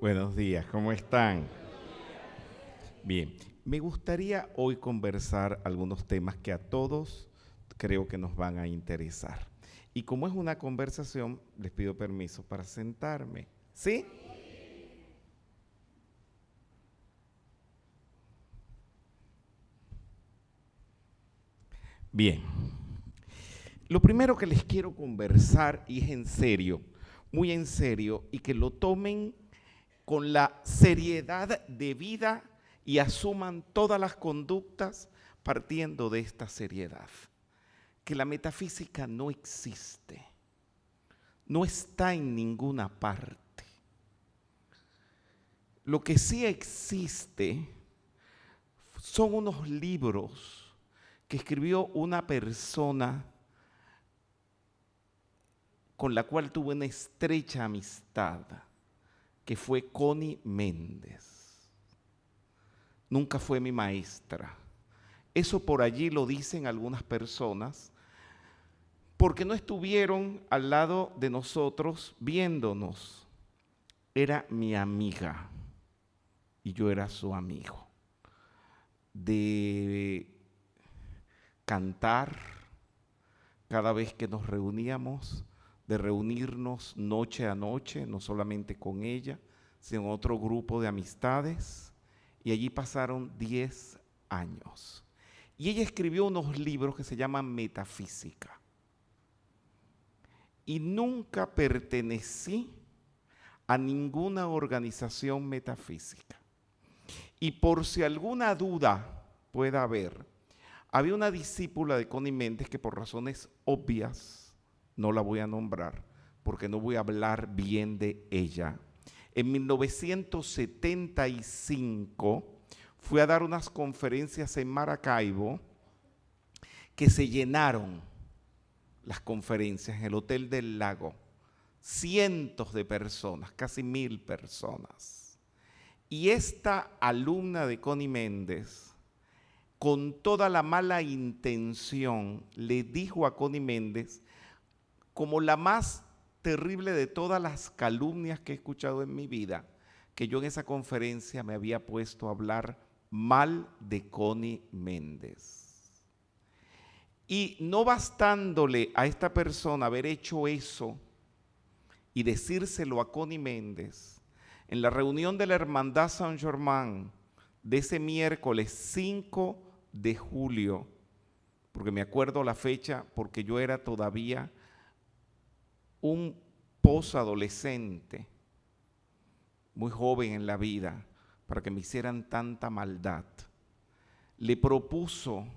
Buenos días, ¿cómo están? Bien, me gustaría hoy conversar algunos temas que a todos creo que nos van a interesar. Y como es una conversación, les pido permiso para sentarme. ¿Sí? Bien. Lo primero que les quiero conversar, y es en serio, muy en serio, y que lo tomen con la seriedad de vida y asuman todas las conductas partiendo de esta seriedad. Que la metafísica no existe, no está en ninguna parte. Lo que sí existe son unos libros que escribió una persona con la cual tuve una estrecha amistad, que fue Connie Méndez. Nunca fue mi maestra. Eso por allí lo dicen algunas personas, porque no estuvieron al lado de nosotros viéndonos. Era mi amiga y yo era su amigo. De cantar cada vez que nos reuníamos, de reunirnos noche a noche, no solamente con ella, sino otro grupo de amistades, y allí pasaron 10 años. Y ella escribió unos libros que se llaman Metafísica. Y nunca pertenecí a ninguna organización metafísica. Y por si alguna duda pueda haber, había una discípula de Connie Méndez que por razones obvias no la voy a nombrar, porque no voy a hablar bien de ella. En 1975 fui a dar unas conferencias en Maracaibo que se llenaron las conferencias en el Hotel del Lago. Cientos de personas, casi 1000 personas. Y esta alumna de Connie Méndez, con toda la mala intención, le dijo a Connie Méndez, como la más terrible de todas las calumnias que he escuchado en mi vida, que yo en esa conferencia me había puesto a hablar mal de Connie Méndez. Y no bastándole a esta persona haber hecho eso y decírselo a Connie Méndez, en la reunión de la Hermandad Saint-Germain de ese miércoles 5 de julio, porque me acuerdo la fecha, porque yo era todavía un posadolescente, muy joven en la vida, para que me hicieran tanta maldad, le propuso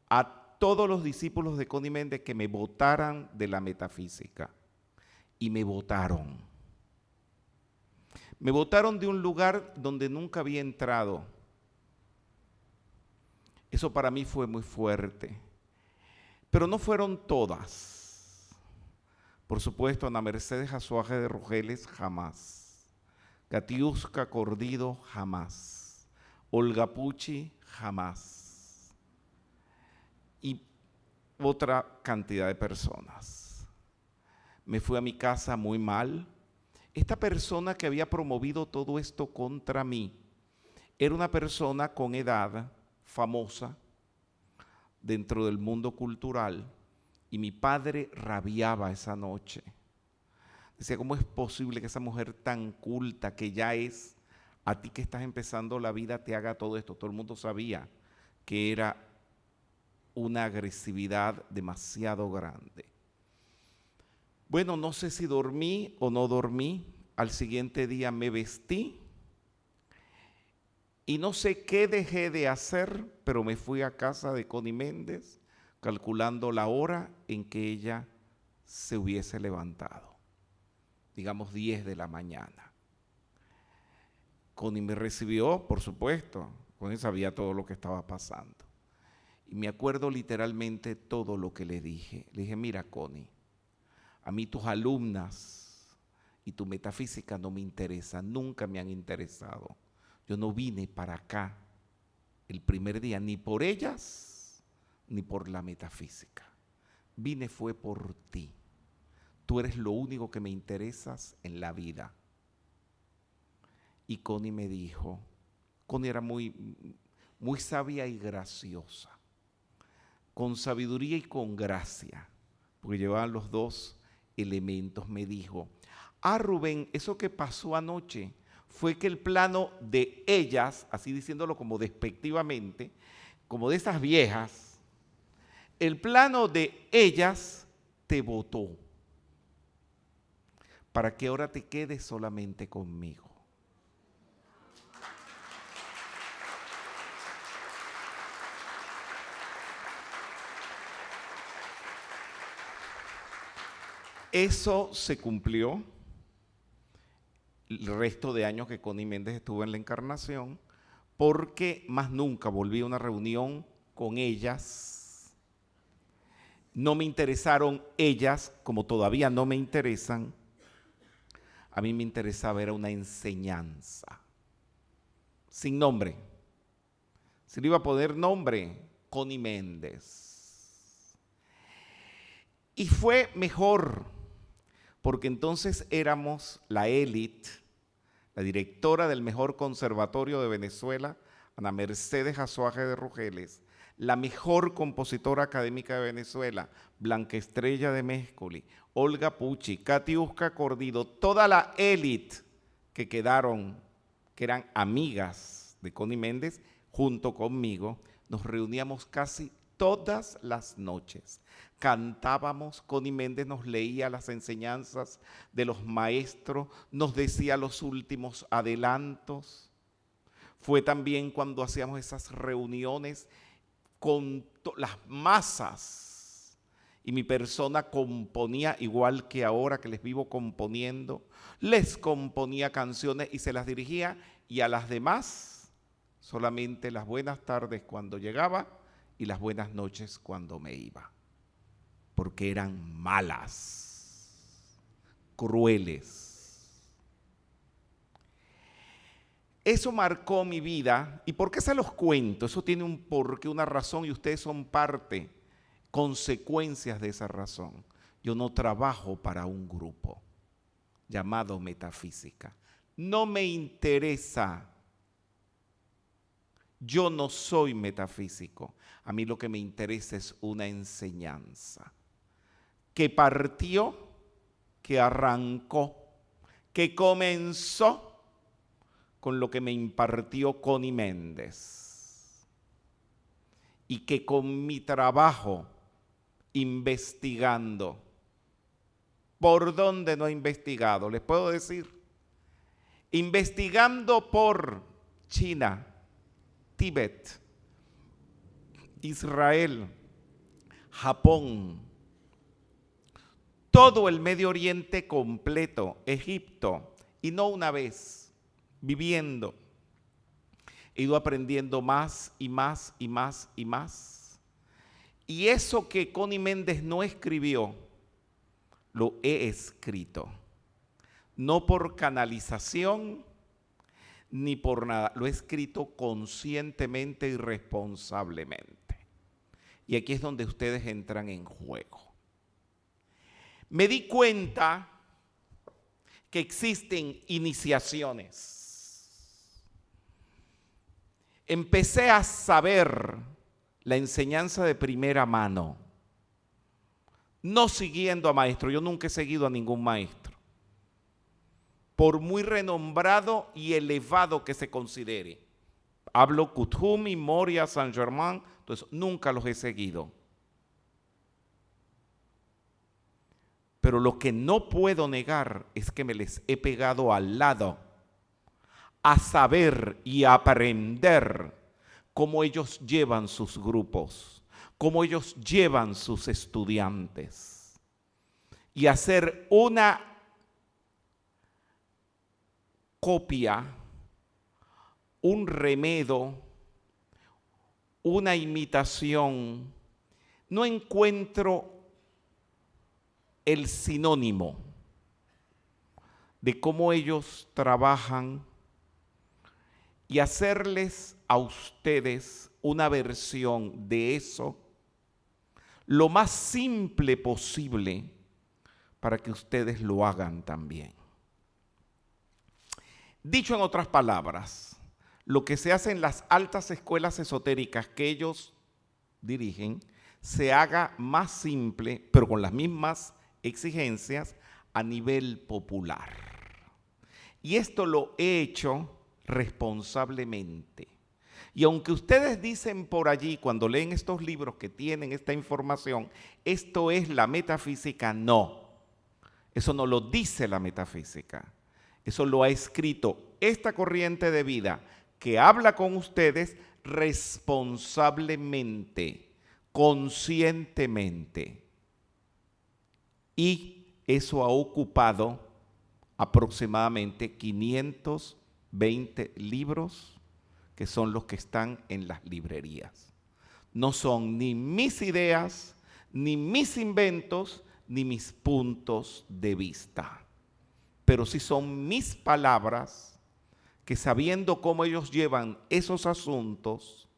a todos los discípulos de Connie Méndez que me votaran de la metafísica. Y me votaron. Me votaron de un lugar donde nunca había entrado. Eso para mí fue muy fuerte. Pero no fueron todas. Por supuesto, Ana Mercedes Azuaje de Rogeles, jamás. Katiuska Cordido, jamás. Olga Pucci, jamás. Y otra cantidad de personas. Me fui a mi casa muy mal. Esta persona que había promovido todo esto contra mí era una persona con edad, famosa, dentro del mundo cultural, y mi padre rabiaba esa noche. Decía, ¿cómo es posible que esa mujer tan culta, que ya es, a ti que estás empezando la vida, te haga todo esto? Todo el mundo sabía que era una agresividad demasiado grande. Bueno, no sé si dormí o no dormí. Al siguiente día me vestí y no sé qué dejé de hacer, pero me fui a casa de Connie Méndez calculando la hora en que ella se hubiese levantado. Digamos 10 de la mañana. Connie me recibió, por supuesto. Connie sabía todo lo que estaba pasando. Y me acuerdo literalmente todo lo que le dije. Le dije, mira, Connie, A mí tus alumnas y tu metafísica no me interesan, nunca me han interesado. Yo no vine para acá el primer día, ni por ellas, ni por la metafísica. Vine fue por ti. Tú eres lo único que me interesas en la vida. Y Connie me dijo, Connie era muy sabia y graciosa, con sabiduría y con gracia, porque llevaban los dos elementos. Me dijo, Rubén, eso que pasó anoche fue que el plano de ellas, así diciéndolo como despectivamente, como de esas viejas, el plano de ellas te botó para que ahora te quedes solamente conmigo. Eso se cumplió el resto de años que Connie Méndez estuvo en la Encarnación, porque más nunca volví a una reunión con ellas. No me interesaron ellas, como todavía no me interesan. A mí me interesaba, era una enseñanza, sin nombre. Si le iba a poner nombre, Connie Méndez. Y fue mejor, porque entonces éramos la élite, la directora del mejor conservatorio de Venezuela, Ana Mercedes Azuaje de Rugeles, la mejor compositora académica de Venezuela, Blanca Estrella de Méscoli, Olga Pucci, Katiuska Cordido, toda la élite que quedaron, que eran amigas de Connie Méndez, junto conmigo, nos reuníamos casi todas las noches. Cantábamos, Connie Méndez nos leía las enseñanzas de los maestros, nos decía los últimos adelantos. Fue también cuando hacíamos esas reuniones con las masas y mi persona componía, igual que ahora que les vivo componiendo, les componía canciones y se las dirigía, y a las demás solamente las buenas tardes cuando llegaba y las buenas noches cuando me iba, porque eran malas, crueles. Eso marcó mi vida. ¿Y por qué se los cuento? Eso tiene un porqué, una razón, y ustedes son parte, consecuencias de esa razón. Yo no trabajo para un grupo llamado metafísica. No me interesa. Yo no soy metafísico. A mí lo que me interesa es una enseñanza que partió, que arrancó, que comenzó con lo que me impartió Connie Méndez, y que con mi trabajo investigando, ¿por dónde no he investigado? Les puedo decir, investigando por China, Tíbet, Israel, Japón, todo el Medio Oriente completo, Egipto, y no una vez, viviendo, he ido aprendiendo más y más y más y más. Y eso que Connie Méndez no escribió, lo he escrito, no por canalización ni por nada, lo he escrito conscientemente y responsablemente. Y aquí es donde ustedes entran en juego. Me di cuenta que existen iniciaciones. Empecé a saber la enseñanza de primera mano, no siguiendo a maestro. Yo nunca he seguido a ningún maestro, por muy renombrado y elevado que se considere. Hablo Kuthumi, Moria, Saint Germain, entonces nunca los he seguido. Pero lo que no puedo negar es que me les he pegado al lado a saber y a aprender cómo ellos llevan sus grupos, cómo ellos llevan sus estudiantes, y hacer una copia, un remedo, una imitación. No encuentro el sinónimo de cómo ellos trabajan y hacerles a ustedes una versión de eso lo más simple posible para que ustedes lo hagan también. Dicho en otras palabras, lo que se hace en las altas escuelas esotéricas que ellos dirigen, se haga más simple, pero con las mismas exigencias a nivel popular. Y esto lo he hecho responsablemente. Y aunque ustedes dicen por allí, cuando leen estos libros que tienen esta información, esto es la metafísica, no. Eso no lo dice la metafísica. Eso lo ha escrito esta corriente de vida que habla con ustedes responsablemente, conscientemente. Y eso ha ocupado aproximadamente 520 libros, que son los que están en las librerías. No son ni mis ideas, ni mis inventos, ni mis puntos de vista. Pero sí son mis palabras que, sabiendo cómo ellos llevan esos asuntos,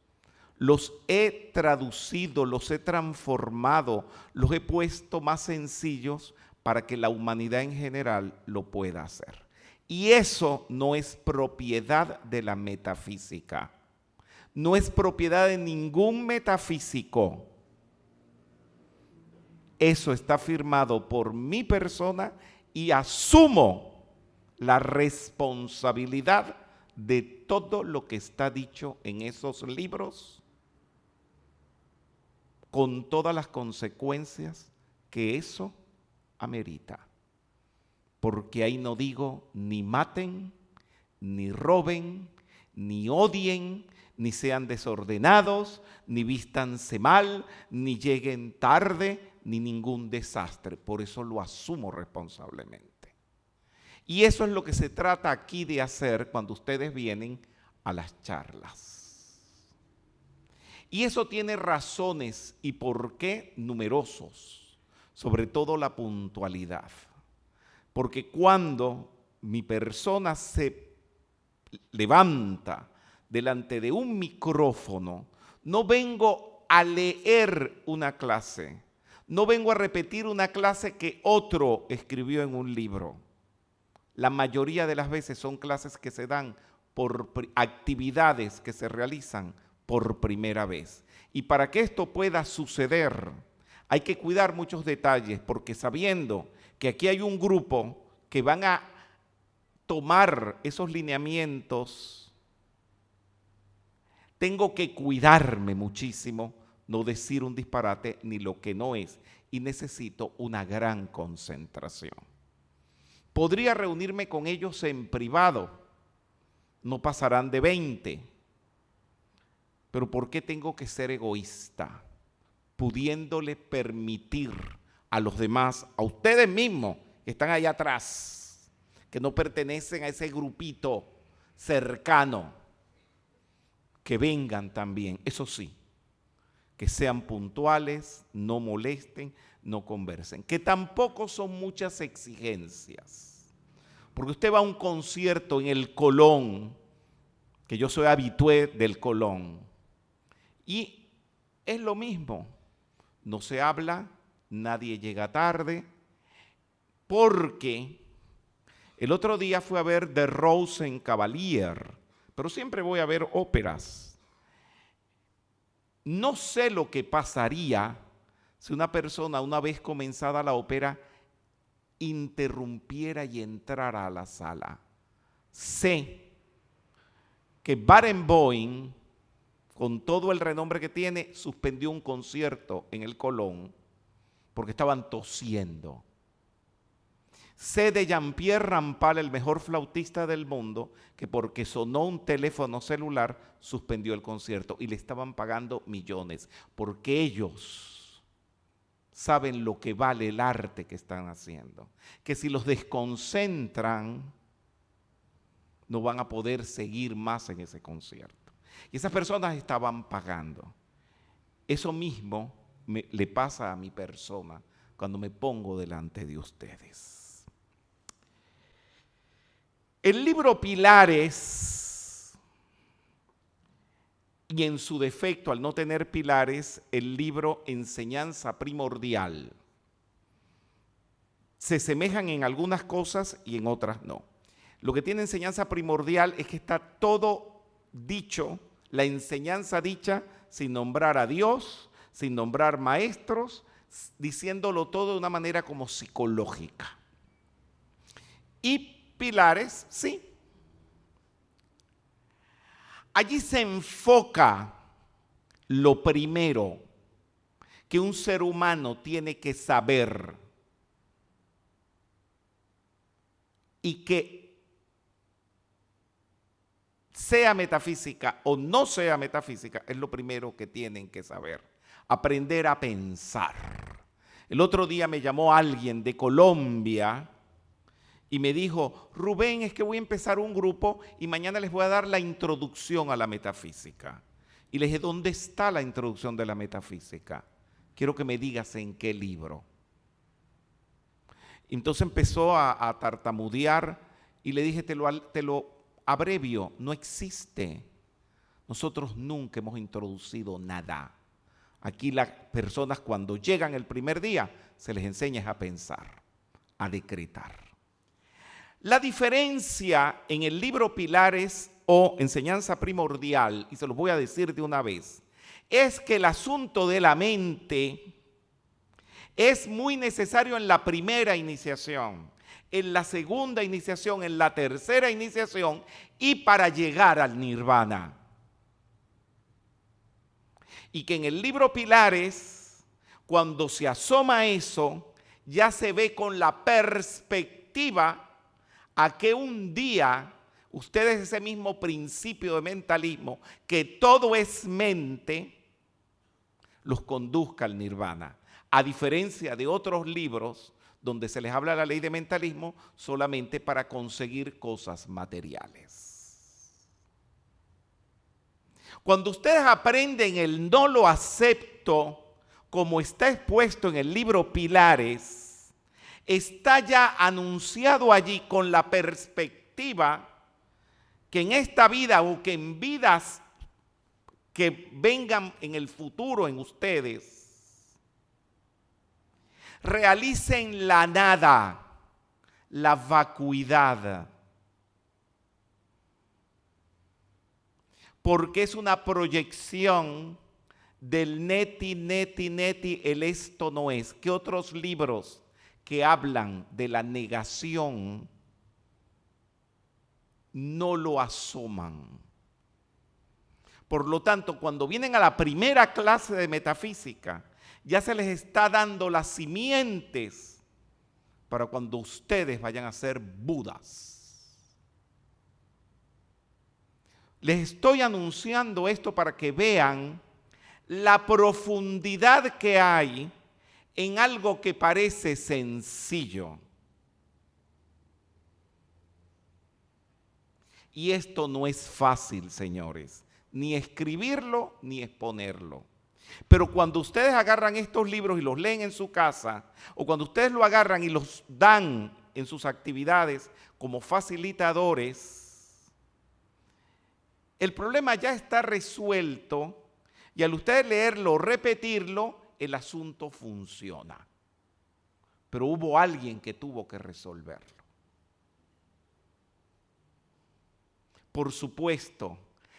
los he traducido, los he transformado, los he puesto más sencillos para que la humanidad en general lo pueda hacer. Y eso no es propiedad de la metafísica, no es propiedad de ningún metafísico. Eso está firmado por mi persona y asumo la responsabilidad de todo lo que está dicho en esos libros, con todas las consecuencias que eso amerita. Porque ahí no digo ni maten, ni roben, ni odien, ni sean desordenados, ni vístanse mal, ni lleguen tarde, ni ningún desastre. Por eso lo asumo responsablemente. Y eso es lo que se trata aquí de hacer cuando ustedes vienen a las charlas. Y eso tiene razones y por qué numerosos, sobre todo la puntualidad. Porque cuando mi persona se levanta delante de un micrófono, no vengo a leer una clase, no vengo a repetir una clase que otro escribió en un libro. La mayoría de las veces son clases que se dan por actividades que se realizan por primera vez. Y para que esto pueda suceder, hay que cuidar muchos detalles, porque sabiendo que aquí hay un grupo que van a tomar esos lineamientos, tengo que cuidarme muchísimo, no decir un disparate ni lo que no es, y necesito una gran concentración. Podría reunirme con ellos en privado, no pasarán de 20, pero ¿por qué tengo que ser egoísta? Pudiéndole permitir a los demás, a ustedes mismos que están allá atrás, que no pertenecen a ese grupito cercano, que vengan también, eso sí, que sean puntuales, no molesten, no conversen, que tampoco son muchas exigencias, porque usted va a un concierto en el Colón, que yo soy habitué del Colón, y es lo mismo, no se habla, nadie llega tarde, porque el otro día fui a ver The Rosenkavalier, pero siempre voy a ver óperas. No sé lo que pasaría si una persona, una vez comenzada la ópera, interrumpiera y entrara a la sala. Sé que Barenboim, con todo el renombre que tiene, suspendió un concierto en el Colón porque estaban tosiendo. Sé de Jean-Pierre Rampal, el mejor flautista del mundo, que porque sonó un teléfono celular suspendió el concierto y le estaban pagando millones, porque ellos saben lo que vale el arte que están haciendo, que si los desconcentran no van a poder seguir más en ese concierto. Y esas personas estaban pagando. Eso mismo le pasa a mi persona, cuando me pongo delante de ustedes. El libro Pilares, y en su defecto, al no tener pilares, el libro Enseñanza Primordial, se semejan en algunas cosas y en otras no. Lo que tiene enseñanza primordial es que está todo dicho, la enseñanza dicha sin nombrar a Dios, sin nombrar maestros, diciéndolo todo de una manera como psicológica. Y pilares, sí. Allí se enfoca lo primero que un ser humano tiene que saber y que sea metafísica o no sea metafísica, es lo primero que tienen que saber. Aprender a pensar. El otro día me llamó alguien de Colombia y me dijo, Rubén, es que voy a empezar un grupo y mañana les voy a dar la introducción a la metafísica. Y le dije, ¿dónde está la introducción de la metafísica? Quiero que me digas en qué libro. Entonces empezó a tartamudear y le dije, te lo abrevio, no existe. Nosotros nunca hemos introducido nada. Aquí las personas cuando llegan el primer día se les enseña a pensar, a decretar. La diferencia en el libro Pilares o Enseñanza Primordial, y se los voy a decir de una vez, es que el asunto de la mente es muy necesario en la primera iniciación, en la segunda iniciación, en la tercera iniciación y para llegar al nirvana. Y que en el libro Pilares, cuando se asoma eso, ya se ve con la perspectiva a que un día ustedes ese mismo principio de mentalismo, que todo es mente, los conduzca al nirvana. A diferencia de otros libros donde se les habla de la ley de mentalismo solamente para conseguir cosas materiales. Cuando ustedes aprenden el no lo acepto, como está expuesto en el libro Pilares, está ya anunciado allí con la perspectiva que en esta vida o que en vidas que vengan en el futuro en ustedes, realicen la nada, la vacuidad, porque es una proyección del neti, el esto no es. ¿Qué otros libros que hablan de la negación no lo asoman? Por lo tanto, cuando vienen a la primera clase de metafísica, ya se les está dando las simientes para cuando ustedes vayan a ser Budas. Les estoy anunciando esto para que vean la profundidad que hay en algo que parece sencillo. Y esto no es fácil, señores, ni escribirlo ni exponerlo. Pero cuando ustedes agarran estos libros y los leen en su casa, o cuando ustedes lo agarran y los dan en sus actividades como facilitadores, el problema ya está resuelto y al ustedes leerlo, repetirlo, el asunto funciona. Pero hubo alguien que tuvo que resolverlo. Por supuesto,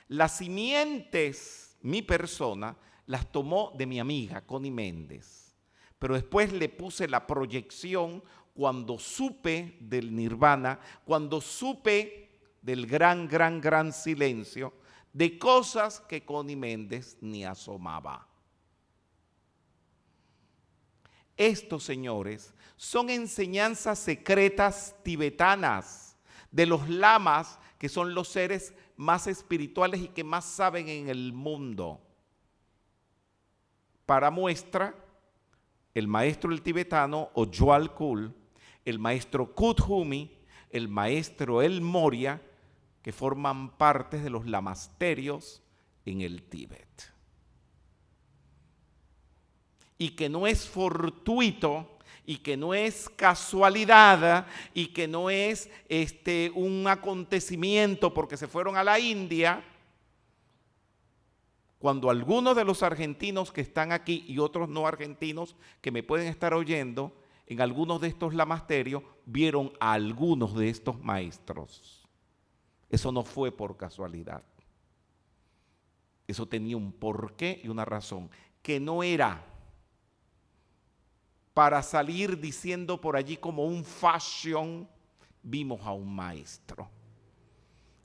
las simientes, mi persona, las tomó de mi amiga Connie Méndez, pero después le puse la proyección cuando supe del nirvana, cuando supe del gran silencio, de cosas que Connie Méndez ni asomaba. Estos, señores, son enseñanzas secretas tibetanas de los lamas, que son los seres más espirituales y que más saben en el mundo. Para muestra, el maestro el tibetano Ojwal Kul, el maestro Kuthumi, el maestro El Moria, que forman parte de los lamasterios en el Tíbet. Y que no es fortuito y que no es casualidad y que no es un acontecimiento porque se fueron a la India, cuando algunos de los argentinos que están aquí y otros no argentinos que me pueden estar oyendo, en algunos de estos lamasterios vieron a algunos de estos maestros. Eso no fue por casualidad. Eso tenía un porqué y una razón, que no era para salir diciendo por allí como un fashion, vimos a un maestro.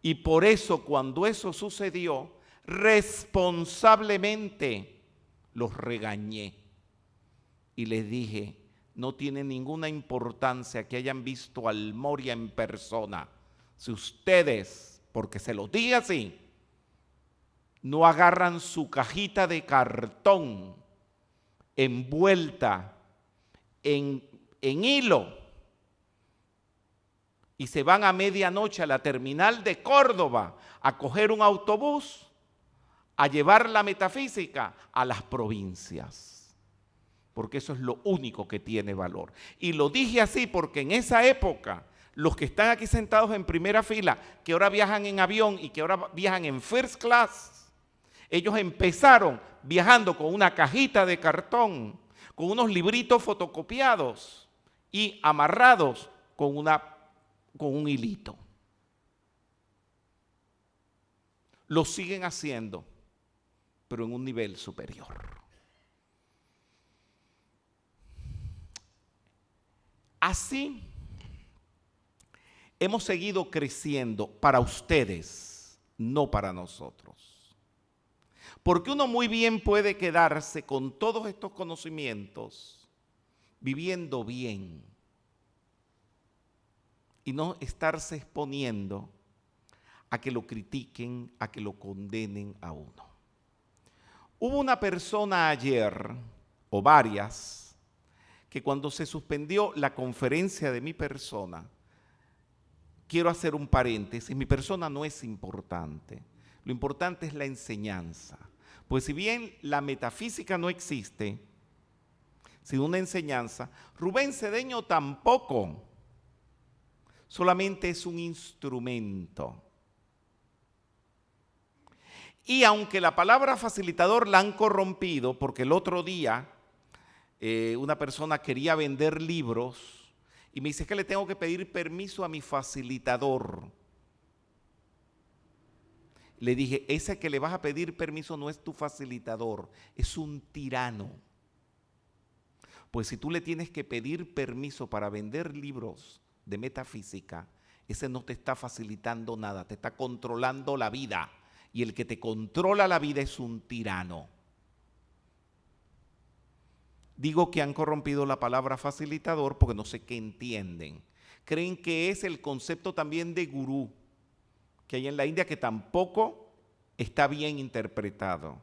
Y por eso cuando eso sucedió, responsablemente los regañé y les dije, no tiene ninguna importancia que hayan visto al Moria en persona. Si ustedes, porque se los dije así, no agarran su cajita de cartón envuelta en hilo y se van a medianoche a la terminal de Córdoba a coger un autobús, a llevar la metafísica a las provincias, porque eso es lo único que tiene valor. Y lo dije así porque en esa época, los que están aquí sentados en primera fila, que ahora viajan en avión y que ahora viajan en first class, ellos empezaron viajando con una cajita de cartón, con unos libritos fotocopiados y amarrados con un hilito. Lo siguen haciendo, pero en un nivel superior. Así hemos seguido creciendo para ustedes, no para nosotros. Porque uno muy bien puede quedarse con todos estos conocimientos viviendo bien y no estarse exponiendo a que lo critiquen, a que lo condenen a uno. Hubo una persona ayer, o varias, que cuando se suspendió la conferencia de mi persona, quiero hacer un paréntesis, mi persona no es importante, lo importante es la enseñanza. Pues si bien la metafísica no existe, sino una enseñanza, Rubén Cedeño tampoco, solamente es un instrumento. Y aunque la palabra facilitador la han corrompido, porque el otro día una persona quería vender libros y me dice que le tengo que pedir permiso a mi facilitador. Le dije, ese que le vas a pedir permiso no es tu facilitador, es un tirano. Pues si tú le tienes que pedir permiso para vender libros de metafísica, ese no te está facilitando nada, te está controlando la vida. Y el que te controla la vida es un tirano. Digo que han corrompido la palabra facilitador porque no sé qué entienden. Creen que es el concepto también de gurú que hay en la India, que tampoco está bien interpretado.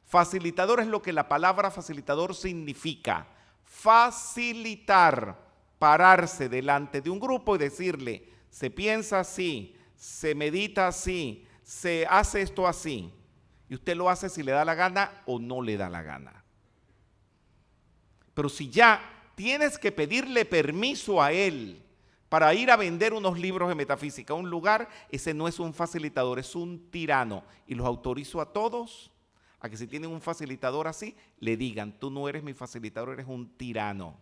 Facilitador es lo que la palabra facilitador significa. Facilitar, pararse delante de un grupo y decirle, se piensa así, se medita así, se hace esto así. Y usted lo hace si le da la gana o no le da la gana. Pero si ya tienes que pedirle permiso a él para ir a vender unos libros de metafísica a un lugar, ese no es un facilitador, es un tirano. Y los autorizo a todos a que si tienen un facilitador así, le digan, tú no eres mi facilitador, eres un tirano,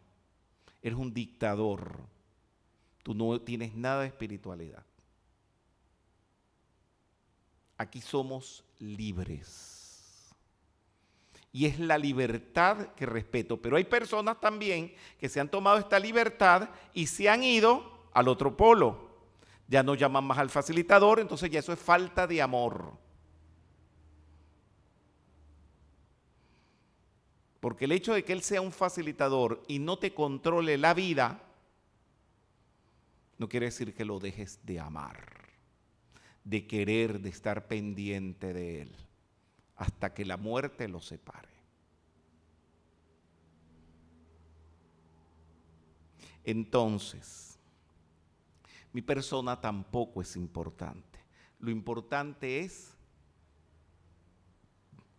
eres un dictador, tú no tienes nada de espiritualidad. Aquí somos libres. Y es la libertad que respeto. Pero hay personas también que se han tomado esta libertad y se han ido al otro polo. Ya no llaman más al facilitador, entonces ya eso es falta de amor. Porque el hecho de que él sea un facilitador y no te controle la vida, no quiere decir que lo dejes de amar, de querer, de estar pendiente de él, hasta que la muerte lo separe. Entonces, mi persona tampoco es importante. Lo importante es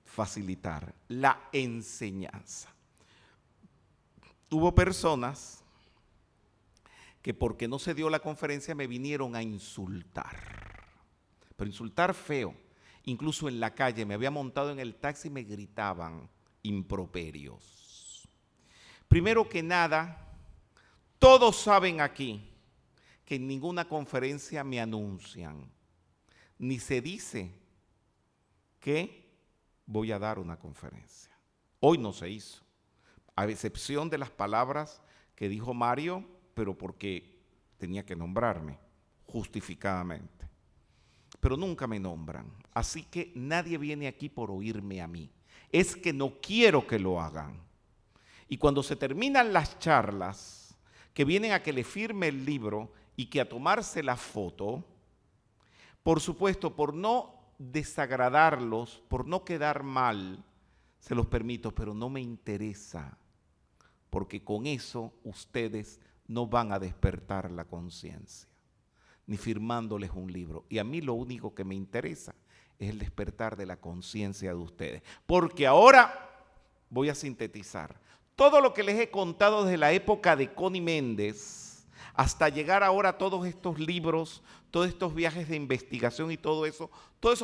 facilitar la enseñanza. hubo personas que porque no se dio la conferencia me vinieron a insultar, pero insultar feo. Incluso en la calle me había montado en el taxi y me gritaban improperios. Primero que nada, todos saben aquí que en ninguna conferencia me anuncian, ni se dice que voy a dar una conferencia. Hoy no se hizo, a excepción de las palabras que dijo Mario, pero porque tenía que nombrarme justificadamente. Pero nunca me nombran, así que nadie viene aquí por oírme a mí. Es que no quiero que lo hagan. Y cuando se terminan las charlas, que vienen a que le firme el libro y que a tomarse la foto, por supuesto, por no desagradarlos, por no quedar mal, se los permito, pero no me interesa, porque con eso ustedes no van a despertar la conciencia, ni firmándoles un libro. Y a mí lo único que me interesa es el despertar de la conciencia de ustedes. Porque ahora voy a sintetizar todo lo que les he contado desde la época de Connie Méndez hasta llegar ahora a todos estos libros, todos estos viajes de investigación y todo eso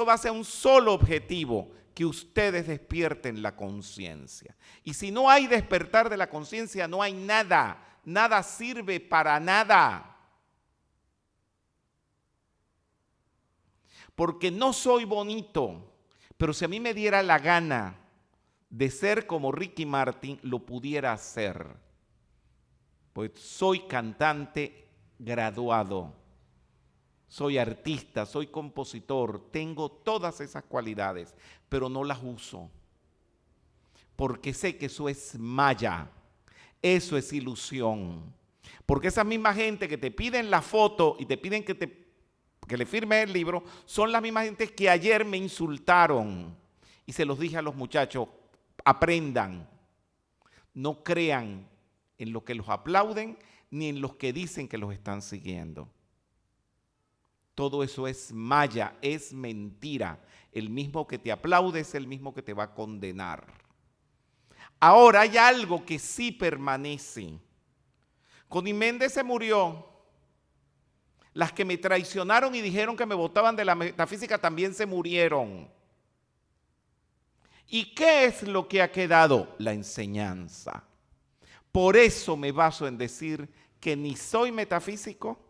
va hacia un solo objetivo: que ustedes despierten la conciencia. Y si no hay despertar de la conciencia, no hay nada, nada sirve para nada. Porque no soy bonito, pero si a mí me diera la gana de ser como Ricky Martin, lo pudiera hacer. Pues soy cantante graduado, soy artista, soy compositor, tengo todas esas cualidades, pero no las uso. Porque sé que eso es maya, eso es ilusión. Porque esa misma gente que te piden la foto y te piden que le firme el libro, son las mismas gentes que ayer me insultaron. Y se los dije a los muchachos: aprendan, no crean en los que los aplauden ni en los que dicen que los están siguiendo. Todo eso es maya, es mentira. El mismo que te aplaude es el mismo que te va a condenar. Ahora hay algo que sí permanece. Connie Méndez se murió. Las que me traicionaron y dijeron que me botaban de la metafísica también se murieron. ¿Y qué es lo que ha quedado? La enseñanza. Por eso me baso en decir que ni soy metafísico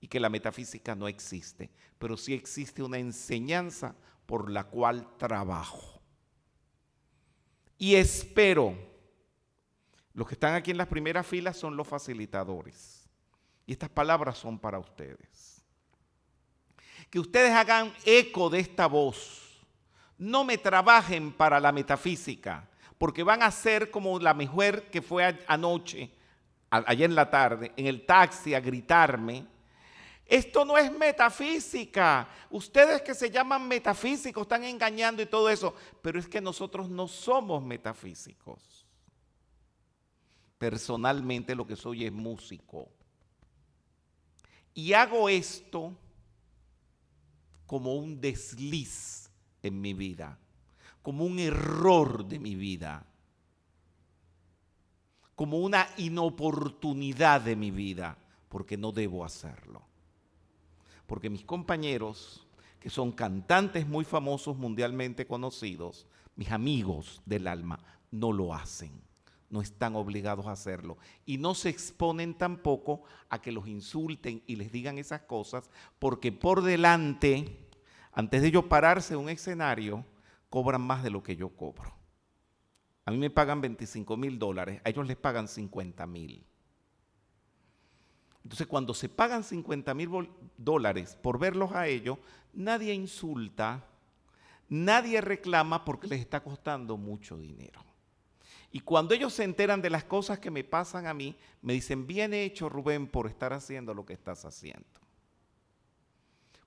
y que la metafísica no existe, pero sí existe una enseñanza por la cual trabajo. Y espero, los que están aquí en las primeras filas son los facilitadores. Y estas palabras son para ustedes. Que ustedes hagan eco de esta voz. No me trabajen para la metafísica, porque van a ser como la mujer que fue anoche, ayer en la tarde, en el taxi a gritarme: esto no es metafísica, ustedes que se llaman metafísicos están engañando y todo eso. Pero es que nosotros no somos metafísicos. Personalmente lo que soy es músico. Y hago esto como un desliz en mi vida, como un error de mi vida, como una inoportunidad de mi vida, porque no debo hacerlo. Porque mis compañeros, que son cantantes muy famosos, mundialmente conocidos, mis amigos del alma, no lo hacen. No están obligados a hacerlo. Y no se exponen tampoco a que los insulten y les digan esas cosas, porque por delante, antes de ellos pararse en un escenario, cobran más de lo que yo cobro. A mí me pagan $25,000, a ellos les pagan 50,000. Entonces, cuando se pagan $50,000 por verlos a ellos, nadie insulta, nadie reclama, porque les está costando mucho dinero. Y cuando ellos se enteran de las cosas que me pasan a mí, me dicen: bien hecho, Rubén, por estar haciendo lo que estás haciendo.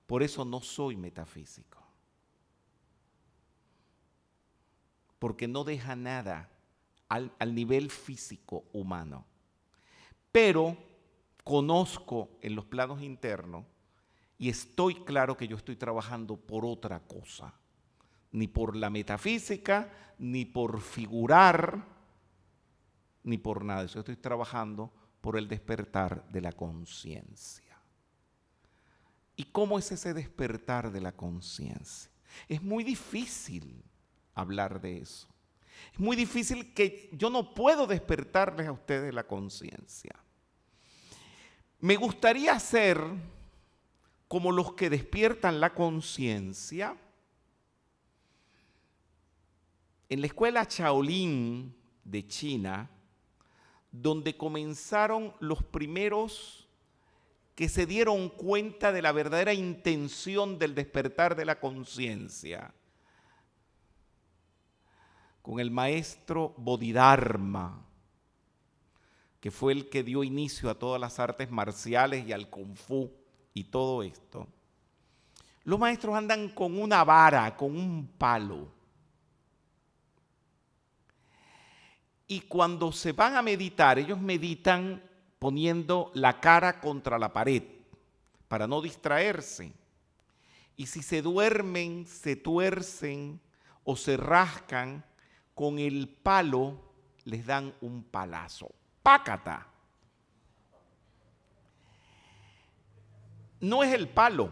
Por eso no soy metafísico. Porque no deja nada al nivel físico humano. Pero conozco en los planos internos y estoy claro que yo estoy trabajando por otra cosa. Ni por la metafísica, ni por figurar, ni por nada. Yo estoy trabajando por el despertar de la conciencia. ¿Y cómo es ese despertar de la conciencia? Es muy difícil hablar de eso. Es muy difícil, que yo no puedo despertarles a ustedes la conciencia. Me gustaría ser como los que despiertan la conciencia en la escuela Shaolin de China, donde comenzaron los primeros que se dieron cuenta de la verdadera intención del despertar de la conciencia, con el maestro Bodhidharma, que fue el que dio inicio a todas las artes marciales y al Kung Fu y todo esto. Los maestros andan con una vara, con un palo. Y cuando se van a meditar, ellos meditan poniendo la cara contra la pared para no distraerse. Y si se duermen, se tuercen o se rascan, con el palo les dan un palazo. ¡Pácata! No es el palo,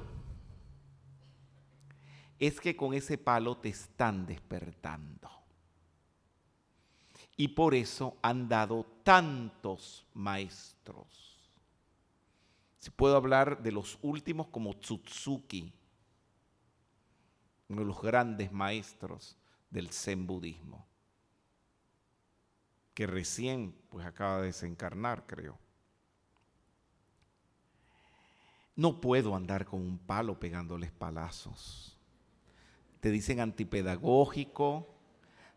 es que con ese palo te están despertando. Y por eso han dado tantos maestros. Si puedo hablar de los últimos como Tsutsuki, uno de los grandes maestros del Zen budismo, que recién pues acaba de desencarnar, creo. No puedo andar con un palo pegándoles palazos. Te dicen antipedagógico,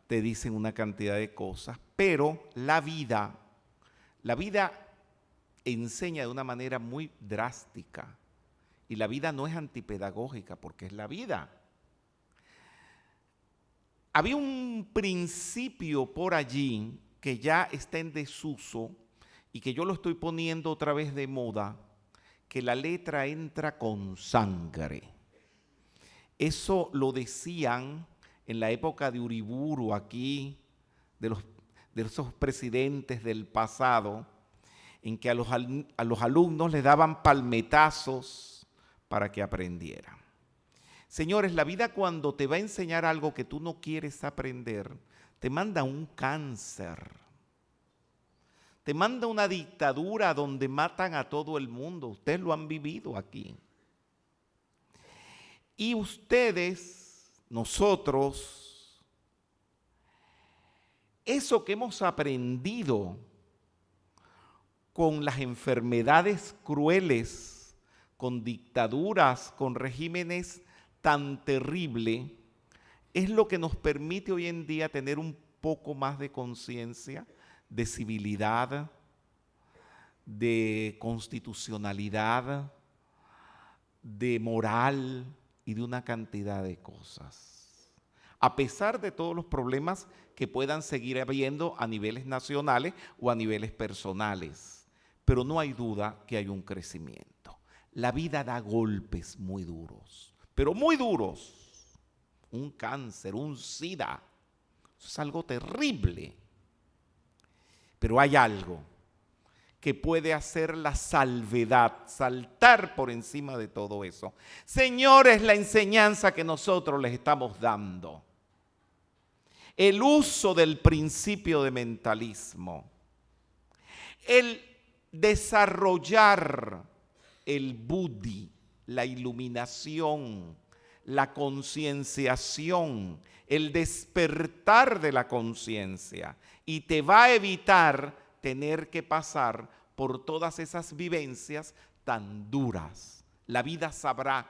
te dicen una cantidad de cosas, pero la vida enseña de una manera muy drástica. Y la vida no es antipedagógica porque es la vida. Había un principio por allí que ya está en desuso y que yo lo estoy poniendo otra vez de moda, que la letra entra con sangre. Eso lo decían en la época de Uriburu, aquí, de esos presidentes del pasado, en que a los alumnos les daban palmetazos para que aprendieran. Señores, la vida, cuando te va a enseñar algo que tú no quieres aprender, te manda un cáncer. Te manda una dictadura donde matan a todo el mundo. Ustedes lo han vivido aquí. Y ustedes, nosotros, eso que hemos aprendido con las enfermedades crueles, con dictaduras, con regímenes tan terribles, es lo que nos permite hoy en día tener un poco más de conciencia, de civilidad, de constitucionalidad, de moral y de una cantidad de cosas. A pesar de todos los problemas que puedan seguir habiendo a niveles nacionales o a niveles personales, pero no hay duda que hay un crecimiento. La vida da golpes muy duros, pero muy duros. Un cáncer, un SIDA, eso es algo terrible. Pero hay algo que puede hacer la salvedad, saltar por encima de todo eso. Señores, la enseñanza que nosotros les estamos dando, el uso del principio de mentalismo, el desarrollar el buddhi, la iluminación, la concienciación, el despertar de la conciencia, y te va a evitar tener que pasar por todas esas vivencias tan duras. La vida sabrá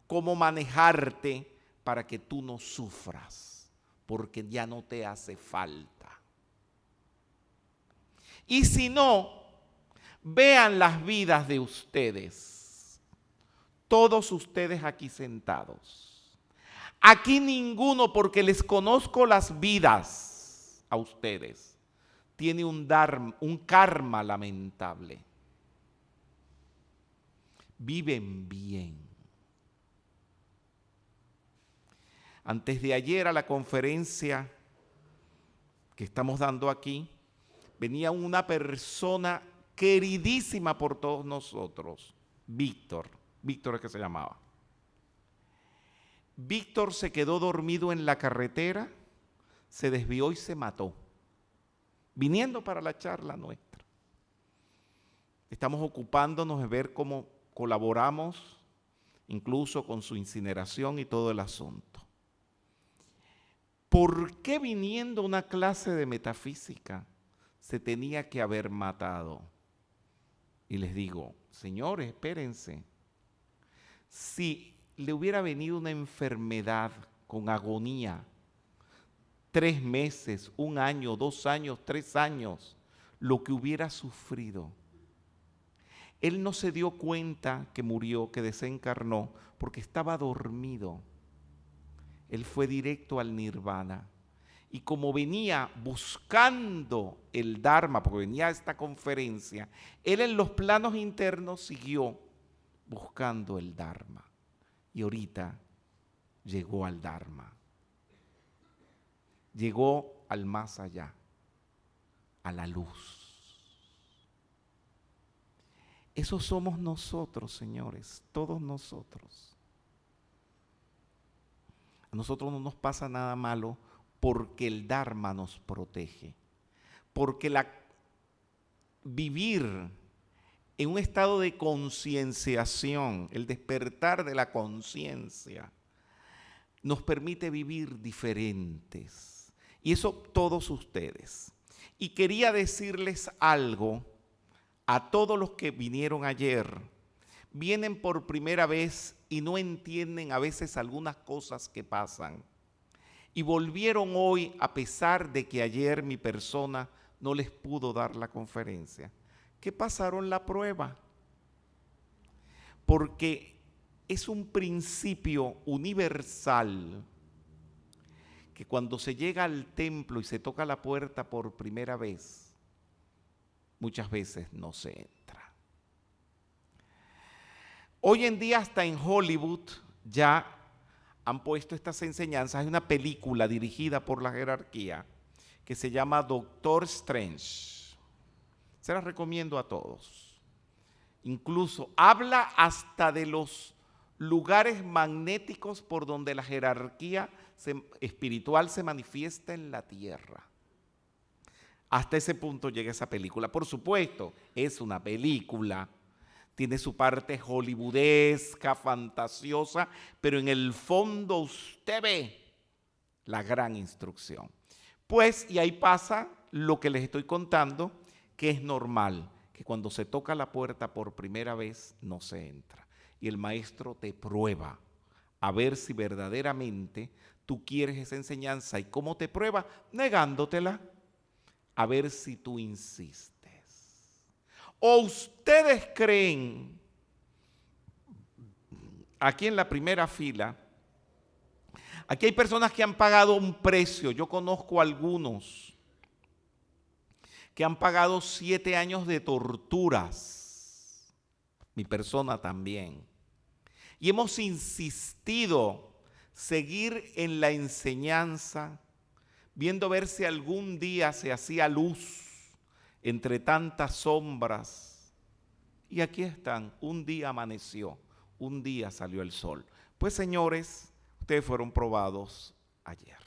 cómo manejarte para que tú no sufras, porque ya no te hace falta. Y si no, vean las vidas de ustedes, todos ustedes aquí sentados. Aquí ninguno, porque les conozco las vidas a ustedes, tiene un karma lamentable. Viven bien. Antes de ayer, a la conferencia que estamos dando aquí, venía una persona queridísima por todos nosotros, Víctor es que se llamaba. Víctor se quedó dormido en la carretera, se desvió y se mató, viniendo para la charla nuestra. Estamos ocupándonos de ver cómo colaboramos, incluso con su incineración y todo el asunto. ¿Por qué viniendo a una clase de metafísica se tenía que haber matado? Y les digo, señores, espérense. Si le hubiera venido una enfermedad con agonía, 3 meses, 1 año, 2 años, 3 años, lo que hubiera sufrido. Él no se dio cuenta que murió, que desencarnó, porque estaba dormido. Él fue directo al nirvana. Y como venía buscando el Dharma, porque venía a esta conferencia, él en los planos internos siguió buscando el Dharma. Y ahorita llegó al Dharma. Llegó al más allá, a la luz. Eso somos nosotros, señores, todos nosotros. A nosotros no nos pasa nada malo porque el Dharma nos protege. Porque vivir en un estado de concienciación, el despertar de la conciencia, nos permite vivir diferentes. Y eso todos ustedes. Y quería decirles algo a todos los que vinieron ayer. Vienen por primera vez y no entienden a veces algunas cosas que pasan. Y volvieron hoy a pesar de que ayer mi persona no les pudo dar la conferencia. Que pasaron la prueba. Porque es un principio universal que cuando se llega al templo y se toca la puerta por primera vez, muchas veces no se entra. Hoy en día hasta en Hollywood ya han puesto estas enseñanzas. Hay una película dirigida por la jerarquía que se llama Doctor Strange. Se la recomiendo a todos. Incluso habla hasta de los lugares magnéticos por donde la jerarquía espiritual se manifiesta en la tierra. Hasta ese punto llega esa película. Por supuesto, es una película, tiene su parte hollywoodesca, fantasiosa, pero en el fondo usted ve la gran instrucción. Pues, y ahí pasa lo que les estoy contando, que es normal, que cuando se toca la puerta por primera vez no se entra. Y el maestro te prueba a ver si verdaderamente tú quieres esa enseñanza. ¿Y cómo te prueba? Negándotela. A ver si tú insistes. ¿O ustedes creen, aquí en la primera fila, aquí hay personas que han pagado un precio? Yo conozco algunos que han pagado 7 años de torturas. Mi persona también. Y hemos insistido seguir en la enseñanza, viendo ver si algún día se hacía luz entre tantas sombras. Y aquí están, un día amaneció, un día salió el sol. Pues señores, ustedes fueron probados ayer.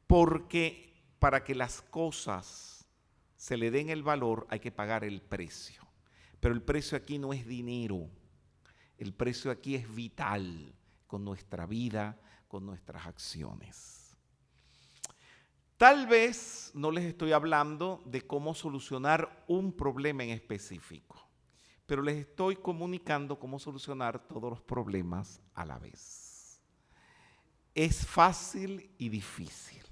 Porque para que las cosas se le den el valor hay que pagar el precio. Pero el precio aquí no es dinero, el precio aquí es vital, con nuestra vida, con nuestras acciones. Tal vez no les estoy hablando de cómo solucionar un problema en específico, pero les estoy comunicando cómo solucionar todos los problemas a la vez. Es fácil y difícil.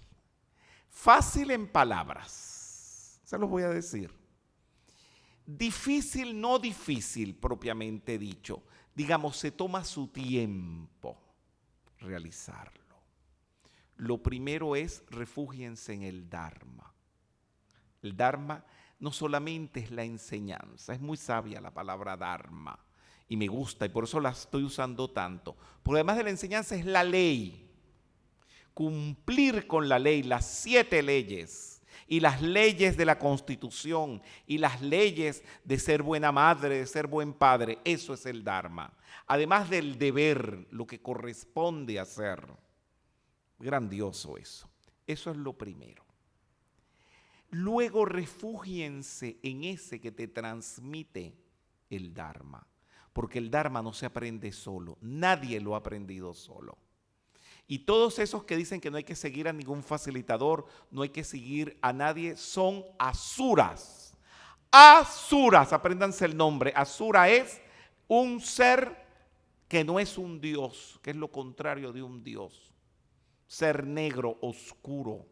Fácil en palabras, se los voy a decir. Difícil, no difícil propiamente dicho. Digamos, se toma su tiempo realizarlo. Lo primero es refúgiense en el Dharma. El Dharma no solamente es la enseñanza, es muy sabia la palabra Dharma y me gusta y por eso la estoy usando tanto. Porque además de la enseñanza es la ley. Cumplir con la ley, las 7 leyes. y las leyes de la Constitución y las leyes de ser buena madre, de ser buen padre, eso es el Dharma. Además del deber, lo que corresponde hacer. Grandioso eso. Eso es lo primero. Luego refúgiense en ese que te transmite el Dharma, porque el Dharma no se aprende solo, nadie lo ha aprendido solo. Y todos esos que dicen que no hay que seguir a ningún facilitador, no hay que seguir a nadie, son asuras. Asuras, apréndanse el nombre. Asura es un ser que no es un Dios, que es lo contrario de un Dios. Ser negro, oscuro.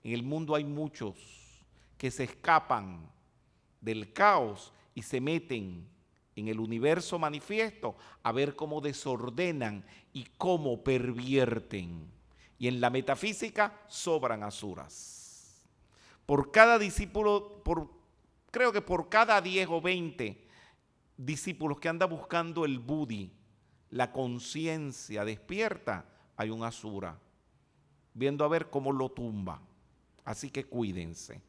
En el mundo hay muchos que se escapan del caos y se meten en el universo manifiesto a ver cómo desordenan y cómo pervierten. Y en la metafísica sobran asuras. Por cada discípulo, creo que por cada 10 o 20 discípulos que anda buscando el Buddhi, la conciencia despierta, hay un asura, viendo a ver cómo lo tumba. Así que cuídense.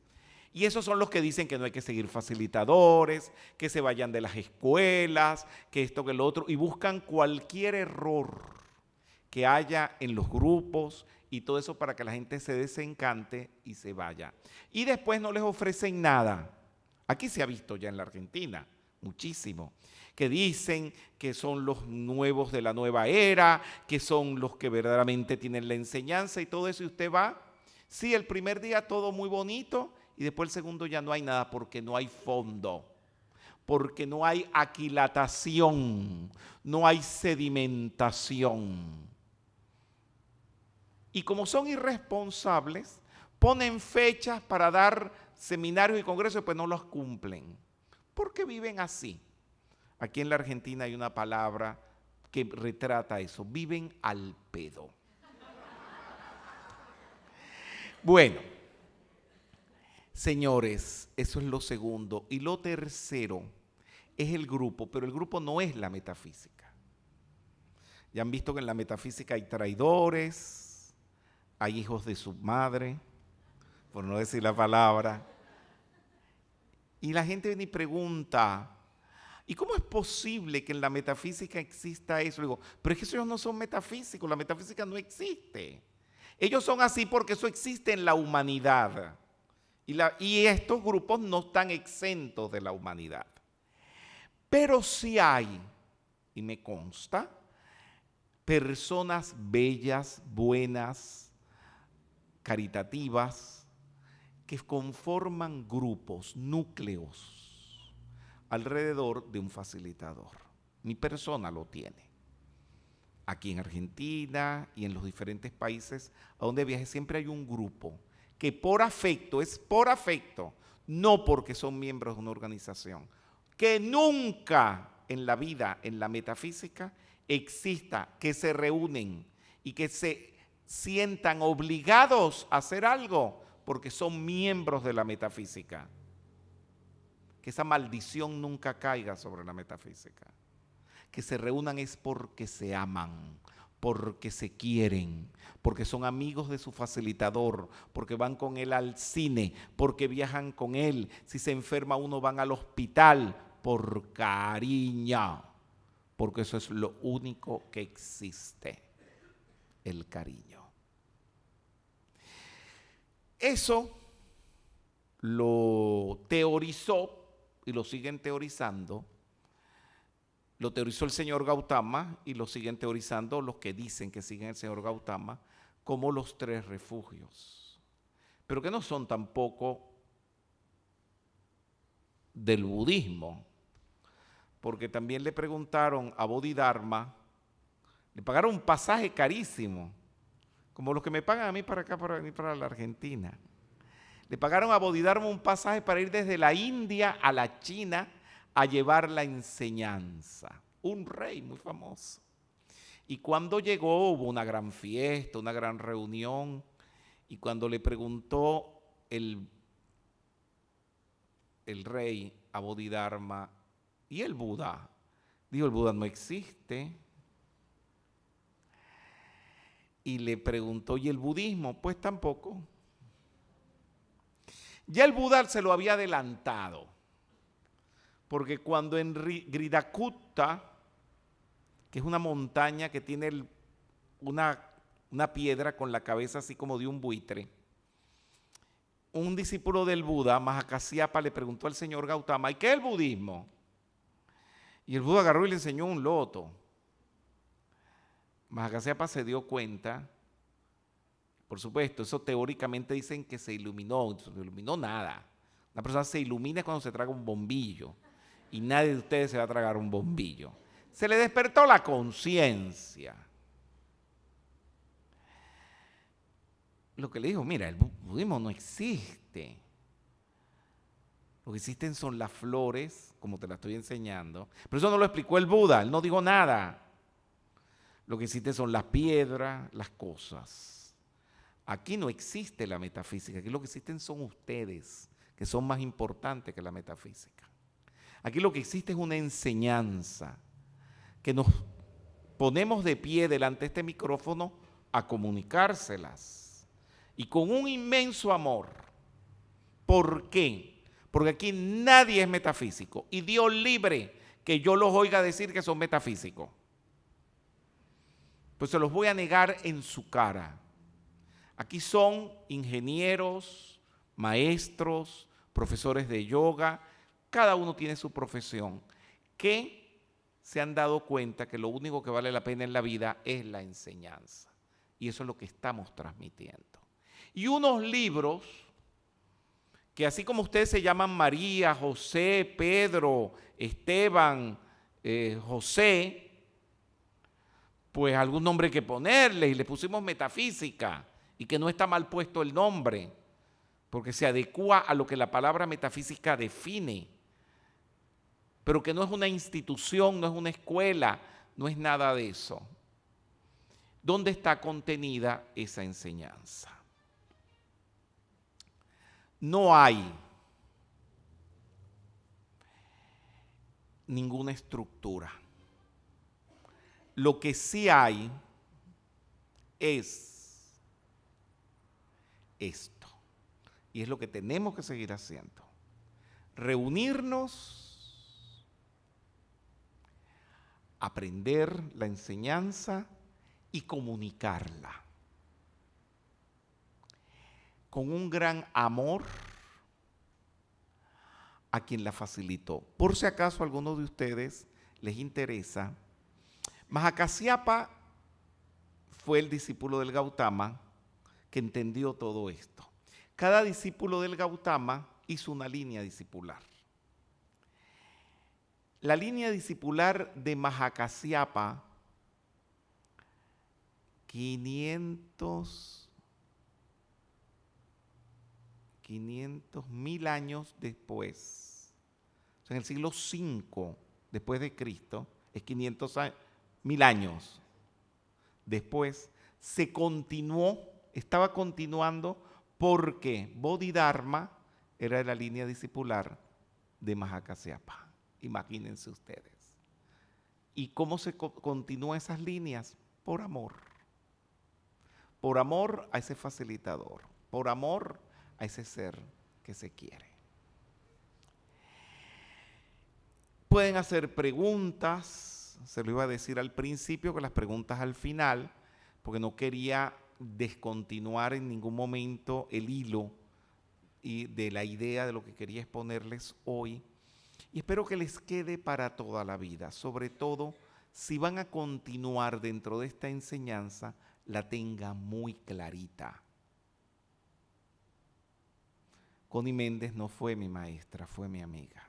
Y esos son los que dicen que no hay que seguir facilitadores, que se vayan de las escuelas, que esto, que lo otro, y buscan cualquier error que haya en los grupos y todo eso para que la gente se desencante y se vaya. Y después no les ofrecen nada. Aquí se ha visto ya en la Argentina, muchísimo, que dicen que son los nuevos de la nueva era, que son los que verdaderamente tienen la enseñanza y todo eso, y usted va, sí, el primer día todo muy bonito, y después el segundo ya no hay nada porque no hay fondo, porque no hay aquilatación, no hay sedimentación. Y como son irresponsables, ponen fechas para dar seminarios y congresos y pues no los cumplen. ¿Por qué viven así? Aquí en la Argentina hay una palabra que retrata eso, viven al pedo. Bueno, señores, eso es lo segundo. Y lo tercero es el grupo, pero el grupo no es la metafísica. Ya han visto que en la metafísica hay traidores, hay hijos de su madre, por no decir la palabra. Y la gente viene y pregunta, ¿y cómo es posible que en la metafísica exista eso? Digo, pero es que ellos no son metafísicos, la metafísica no existe. Ellos son así porque eso existe en la humanidad. Y estos grupos no están exentos de la humanidad. Pero sí hay, y me consta, personas bellas, buenas, caritativas, que conforman grupos, núcleos, alrededor de un facilitador. Mi persona lo tiene. Aquí en Argentina y en los diferentes países a donde viaje siempre hay un grupo que por afecto, es por afecto, no porque son miembros de una organización, que nunca en la vida, en la metafísica, exista que se reúnen y que se sientan obligados a hacer algo porque son miembros de la metafísica. Que esa maldición nunca caiga sobre la metafísica. Que se reúnan es porque se aman, porque se quieren, porque son amigos de su facilitador, porque van con él al cine, porque viajan con él. Si se enferma uno van al hospital por cariño, porque eso es lo único que existe, el cariño. Eso lo teorizó y lo siguen teorizando. Lo teorizó el señor Gautama y lo siguen teorizando los que dicen que siguen el señor Gautama como los 3 refugios, pero que no son tampoco del budismo, porque también le preguntaron a Bodhidharma, le pagaron un pasaje carísimo, como los que me pagan a mí para acá, para venir para la Argentina. Le pagaron a Bodhidharma un pasaje para ir desde la India a la China a llevar la enseñanza. Un rey muy famoso. Y cuando llegó hubo una gran fiesta, una gran reunión. Y cuando le preguntó el rey a Bodhidharma, ¿y el Buda? Dijo, el Buda no existe. Y le preguntó, ¿y el budismo? Pues tampoco. Ya el Buda se lo había adelantado, porque cuando en Gridakutta, que es una montaña que tiene una piedra con la cabeza así como de un buitre, un discípulo del Buda, Mahakasyapa, le preguntó al señor Gautama, ¿y qué es el budismo? Y el Buda agarró y le enseñó un loto. Mahakasyapa se dio cuenta, por supuesto, eso teóricamente dicen que se iluminó nada. Una persona se ilumina cuando se traga un bombillo y nadie de ustedes se va a tragar un bombillo. Se le despertó la conciencia. Lo que le dijo, mira, el budismo no existe. Lo que existen son las flores, como te la estoy enseñando. Pero eso no lo explicó el Buda, él no dijo nada. Lo que existe son las piedras, las cosas. Aquí no existe la metafísica, aquí lo que existen son ustedes, que son más importantes que la metafísica. Aquí lo que existe es una enseñanza, que nos ponemos de pie delante de este micrófono a comunicárselas. Y con un inmenso amor. ¿Por qué? Porque aquí nadie es metafísico. Y Dios libre que yo los oiga decir que son metafísicos. Pues se los voy a negar en su cara. Aquí son ingenieros, maestros, profesores de yoga, cada uno tiene su profesión, que se han dado cuenta que lo único que vale la pena en la vida es la enseñanza. Y eso es lo que estamos transmitiendo. Y unos libros que así como ustedes se llaman María, José, Pedro, Esteban, José, pues algún nombre hay que ponerle y le pusimos metafísica y que no está mal puesto el nombre porque se adecua a lo que la palabra metafísica define, pero que no es una institución, no es una escuela, no es nada de eso. ¿Dónde está contenida esa enseñanza? No hay ninguna estructura. Lo que sí hay es esto. Y es lo que tenemos que seguir haciendo. Reunirnos, aprender la enseñanza y comunicarla. Con un gran amor a quien la facilitó. Por si acaso a alguno de ustedes les interesa, Mahakasyapa fue el discípulo del Gautama que entendió todo esto. Cada discípulo del Gautama hizo una línea discipular. La línea discipular de Mahakasyapa, 500.000 años después, o sea, en el siglo V después de Cristo, es 500.000 años después, estaba continuando porque Bodhidharma era la línea discipular de Mahakasyapa. Imagínense ustedes. ¿Y cómo se continúan esas líneas? Por amor. Por amor a ese facilitador. Por amor a ese ser que se quiere. Pueden hacer preguntas, se lo iba a decir al principio, que las preguntas al final, porque no quería descontinuar en ningún momento el hilo y de la idea de lo que quería exponerles hoy. Y espero que les quede para toda la vida, sobre todo si van a continuar dentro de esta enseñanza, la tenga muy clarita. Connie Méndez no fue mi maestra, fue mi amiga.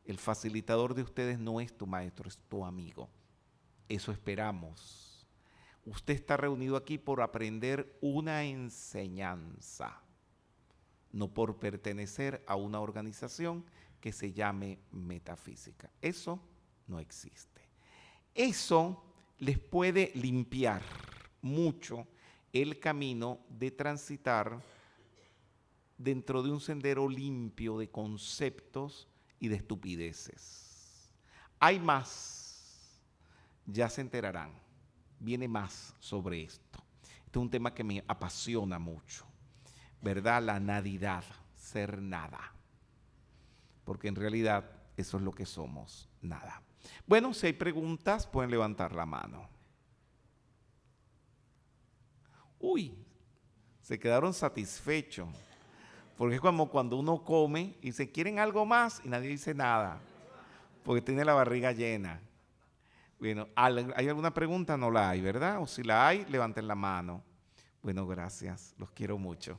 El facilitador de ustedes no es tu maestro, es tu amigo. Eso esperamos. Usted está reunido aquí por aprender una enseñanza, no por pertenecer a una organización que se llame metafísica. Eso no existe. Eso les puede limpiar mucho el camino de transitar dentro de un sendero limpio de conceptos y de estupideces. Hay más, ya se enterarán, viene más sobre esto. Este es un tema que me apasiona mucho, ¿verdad? La nadidad. ser nada. Porque en realidad eso es lo que somos, nada. Bueno, si hay preguntas, pueden levantar la mano. Uy, se quedaron satisfechos. Porque es como cuando uno come y se quieren algo más y nadie dice nada. Porque tiene la barriga llena. Bueno, ¿hay alguna pregunta? No la hay, ¿verdad? O si la hay, levanten la mano. Bueno, gracias. Los quiero mucho.